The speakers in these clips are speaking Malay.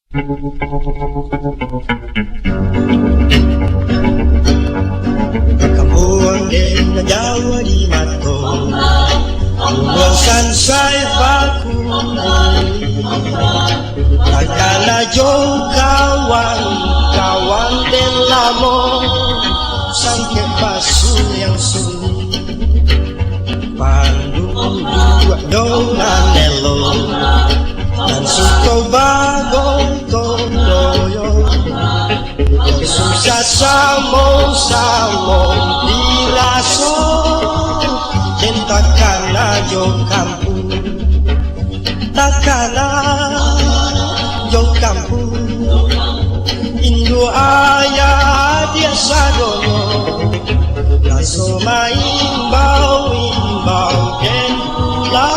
Kamuang din na Jawa di mato, buwasan sa'y bakuli. Pagkala jong kawan din lamong, sangke basul yang suli. Pandudua dong anelo, dan suko bagong tonoyo. Susah samong diraso, dan takana jong kampung, takana jong kampung. Indo ayah dia sadono, laso maimbau ken pula,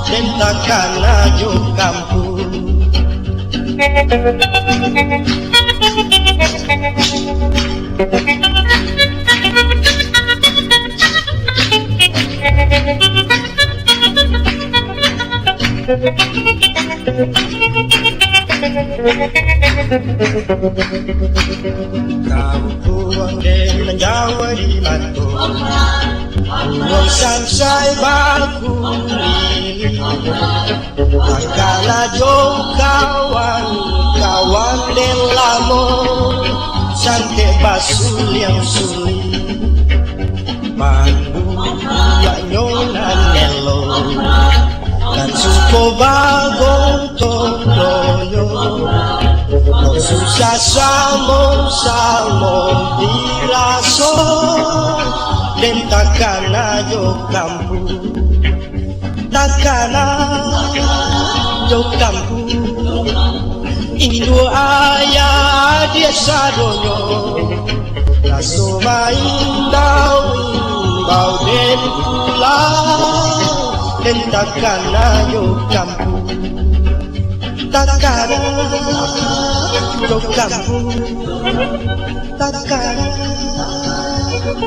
dan takana jong kampung. Kampung din ng Jawa di mato, buong sansay bakuli. Akala jong kawan din lamong, sangke basul yang suli. Pandudua nyong anelo, dan suko bagong tonoyo. Susah samong diraso, dan takana jo kampung, takana jo kampung. Indo ayah dia sadonyo, laso maindau den pula, dan takana jo kampung, takana jo kampung, takana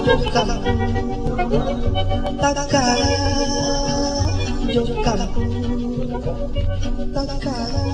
jo kampung, takana jo kampung, takana.